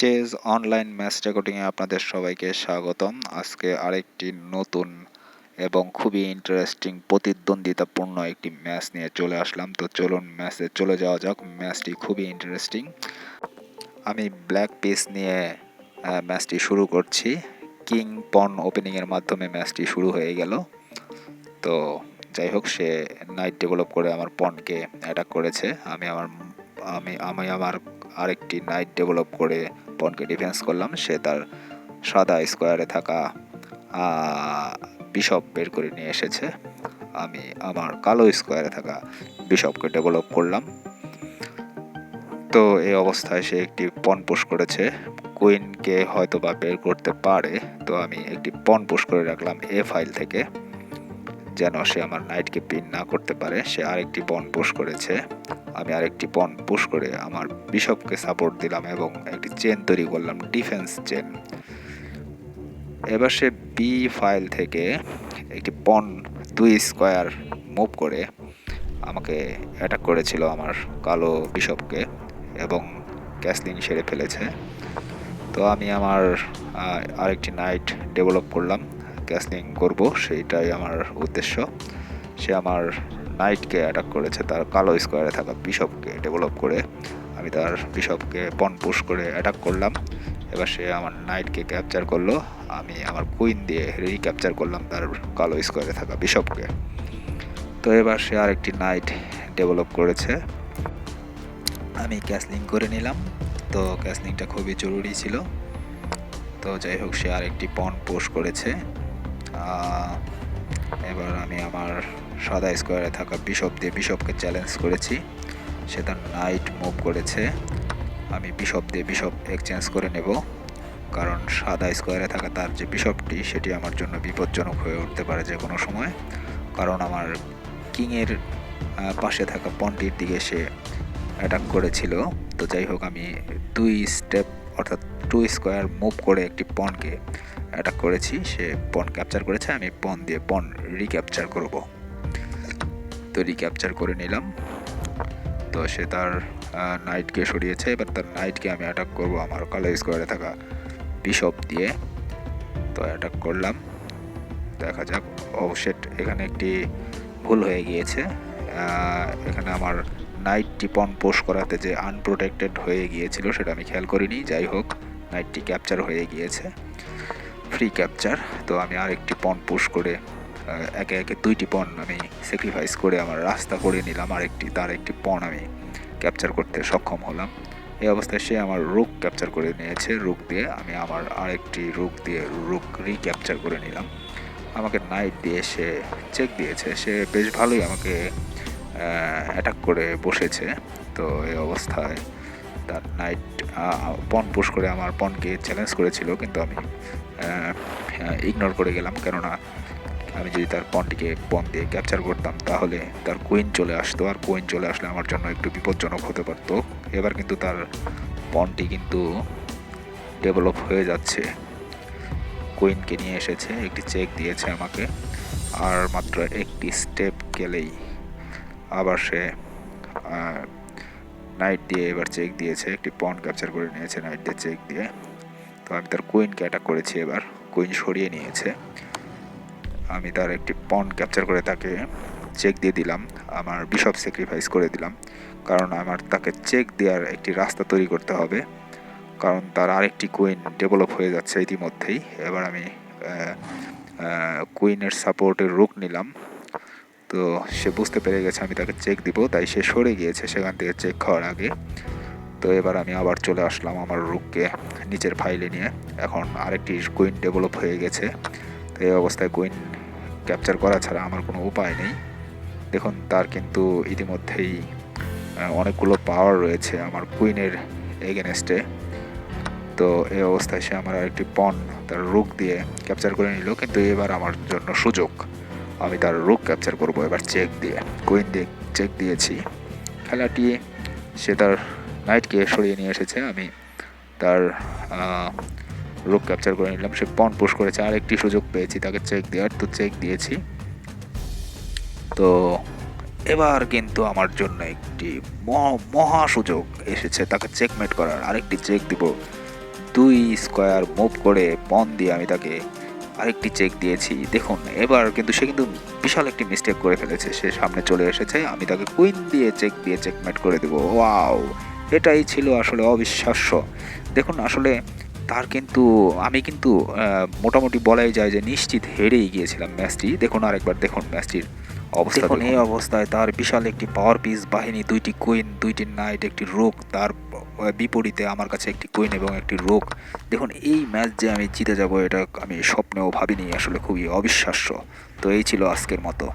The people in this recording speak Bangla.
চেজ অনলাইন ম্যাচ রেকর্ডিংয়ে আপনাদের সবাইকে স্বাগতম। আজকে আরেকটি নতুন এবং খুবই ইন্টারেস্টিং প্রতিদ্বন্দ্বিতাপূর্ণ একটি ম্যাচ নিয়ে চলে আসলাম। তো চলুন ম্যাচে চলে যাওয়া যাক। ম্যাচটি খুবই ইন্টারেস্টিং। আমি ব্ল্যাক পিস নিয়ে ম্যাচটি শুরু করছি। কিং পন ওপেনিংয়ের মাধ্যমে ম্যাচটি শুরু হয়ে গেল। তো যাই হোক, সে নাইট ডেভেলপ করে আমার পনকে অ্যাটাক করেছে। আমি আমার আরেকটি নাইট ডেভেলপ করে পনকে ডিফেন্স করলাম। সে তার সাদা স্কোয়ারে থাকা বিশপ বের করে নিয়ে এসেছে। আমি আমার কালো স্কোয়ারে থাকা বিশপকে ডেভেলপ করলাম। তো এই অবস্থায় সে একটি পন পুশ করেছে। কুইনকে হয়তো বা বের করতে পারে, তো আমি একটি পন পুশ করে রাখলাম এ ফাইল থেকে, যেন সে আমার নাইটকে পিন না করতে পারে। সে আরেকটি পন পুশ করেছে। আমি আরেকটি পন পুশ করে আমার বিশপকে সাপোর্ট দিলাম এবং একটি চেন তৈরি করলাম, ডিফেন্স চেন। এবার সে বি ফাইল থেকে একটি পন 2 স্কোয়ার মুভ করে আমাকে অ্যাটাক করেছিল আমার কালো বিশপকে এবং ক্যাসলিং সেরে ফেলেছে। তো আমি আমার আরেকটি নাইট ডেভেলপ করলাম, ক্যাসলিং করব, সেইটাই আমার উদ্দেশ্য। সে আমার নাইটকে অ্যাটাক করেছে তার কালো স্কোয়ারে থাকা বিশপকে ডেভেলপ করে। আমি তার বিশপকে পন পুশ করে অ্যাটাক করলাম। এবার সে আমার নাইটকে ক্যাপচার করলো। আমি আমার কুইন দিয়ে রিক্যাপচার করলাম তার কালো স্কোয়ারে থাকা বিশপকে। তো এবার সে আরেকটি নাইট ডেভেলপ করেছে। আমি ক্যাসলিং করে নিলাম। তো ক্যাসলিংটা খুবই জরুরি ছিল। তো যাই হোক, সে আরেকটি পন পুশ করেছে। এবার আমি আমার সাদা স্কোয়ারে থাকা বিশপ দিয়ে বিশপকে চ্যালেঞ্জ করেছি। সে তার নাইট মুভ করেছে। আমি বিশপ দিয়ে বিশপ এক্সচেঞ্জ করে নেব, কারণ সাদা স্কোয়ারে থাকা তার যে বিশপটি সেটি আমার জন্য বিপজ্জনক হয়ে উঠতে পারে যে কোনো সময়, কারণ আমার কিংয়ের পাশে থাকা পনটির দিকে সে অ্যাটাক করেছিল। তো যাই হোক, আমি 2 স্টেপ অর্থাৎ 2 স্কোয়ার মুভ করে একটি পনকে অ্যাটাক করেছি। সে পন ক্যাপচার করেছে। আমি পন দিয়ে পন রিক্যাপচার করব। তো রিক্যাপচার করে নিলাম। তো সে তার নাইটকে সরিয়েছে। এবার তার নাইটকে আমি অ্যাটাক করব আমার কালো স্কোয়ারে থাকা বিশপ দিয়ে। তো অ্যাটাক করলাম, দেখা যাক। সেট এখানে একটি ভুল হয়ে গিয়েছে। এখানে আমার নাইটটি পন পোস্ট করাতে যে আনপ্রোটেক্টেড হয়ে গিয়েছিল সেটা আমি খেয়াল করিনি। যাই হোক, নাইটটি ক্যাপচার হয়ে গিয়েছে, ফ্রি ক্যাপচার। তো আমি আরেকটি পন পুশ করে একে একে 2টি পন আমি স্যাক্রিফাইস করে আমার রাস্তা করে নিলাম। তার একটি পন আমি ক্যাপচার করতে সক্ষম হলাম। এই অবস্থায় সে আমার রুক ক্যাপচার করে নিয়েছে। রুক দিয়ে আমি আমার আরেকটি রুক রিক্যাপচার করে নিলাম। আমাকে নাইট দিয়ে সে চেক দিয়েছে। সে বেশ ভালোই আমাকে অ্যাটাক করে বসেছে। তো এই অবস্থায় তার নাইট পন পুশ করে আমার পনকে চ্যালেঞ্জ করেছিল, কিন্তু আমি ইগনোর করে গেলাম, কেননা আমি যদি তার পনটিকে পন দিয়ে ক্যাপচার করতাম তাহলে তার কুইন চলে আসতো, আর কুইন চলে আসলে আমার জন্য একটু বিপজ্জনক হতে পারতো। এবার কিন্তু তার পনটি কিন্তু ডেভেলপ হয়ে যাচ্ছে। কুইনকে নিয়ে এসেছে, একটি চেক দিয়েছে আমাকে, আর মাত্র একটি স্টেপ গেলেই আবার সে নাইট দিয়ে এবার চেক দিয়েছে, একটি পন ক্যাপচার করে নিয়েছে নাইট দিয়ে চেক দিয়ে। তো আমি তার কুইনকে অ্যাটাক করেছি। এবার কুইন সরিয়ে নিয়েছে। আমি তার একটি পন ক্যাপচার করে তাকে চেক দিয়ে দিলাম, আমার বিশপ স্যাক্রিফাইস করে দিলাম, কারণ আমার তাকে চেক দেওয়ার একটি রাস্তা তৈরি করতে হবে, কারণ তার আরেকটি কুইন ডেভেলপ হয়ে যাচ্ছে ইতিমধ্যেই। এবার আমি কুইনের সাপোর্টের রুক নিলাম। তো সে বুঝতে পেরে গেছে আমি তাকে চেক দিব, তাই সে সরে গিয়েছে সেখান থেকে চেক খাওয়ার আগে। তো এবার আমি আবার চলে আসলাম আমার রুককে নিচের ফাইলে নিয়ে। এখন আরেকটি কুইন ডেভেলপ হয়ে গেছে। তো এই অবস্থায় কুইন ক্যাপচার করা ছাড়া আমার কোনো উপায় নেই। দেখুন, তার কিন্তু ইতিমধ্যেই অনেকগুলো পাওয়ার রয়েছে আমার কুইনের এগেনস্টে। তো এই অবস্থায় সে আমার আরেকটি পন তার রুক দিয়ে ক্যাপচার করে নিল, কিন্তু এবার আমার জন্য সুযোগ, আমি তার রুক ক্যাপচার করব এবার চেক দিয়ে। কুইন দিয়ে চেক দিয়েছি। খেলাটি সে তার নাইটকে সরিয়ে নিয়ে এসেছে। আমি তার রুক ক্যাপচার করে নিলাম। সে পন পুশ করেছে, আর একটি সুযোগ পেয়েছি তাকে চেক দেওয়ার, তো চেক দিয়েছি। তো এবার কিন্তু আমার জন্য একটি মহা সুযোগ এসেছে তাকে চেকমেট করার। আরেকটি চেক দিব, 2 স্কোয়ার মুভ করে পন দিয়ে আমি তাকে আরেকটি চেক দিয়েছি। দেখুন এবার কিন্তু সে কিন্তু বিশাল একটি মিস্টেক করে ফেলেছে, সে সামনে চলে এসেছে, আমি তাকে কুইন দিয়ে চেকমেট করে দেবো। ওয়াও, এটাই ছিল আসলে অবিশ্বাস্য। দেখুন আসলে তার কিন্তু আমি কিন্তু মোটামুটি বলাই যায় যে নিশ্চিত হেরেই গিয়েছিলাম ম্যাচটি। দেখুন আরেকবার দেখুন ম্যাচটির অবস্থা। দেখুন এই অবস্থায় তার বিশাল একটি পাওয়ার পিস বাহিনী, 2টি কুইন, 2টি নাইট, একটি রোক, তার বিপরীতে আমার কাছে একটি কুইন এবং একটি রোক। দেখুন এই ম্যাচ যে আমি জিতে যাব এটা আমি স্বপ্নেও ভাবিনি, আসলে খুবই অবিশ্বাস্য। তো এই ছিল আজকের মতো।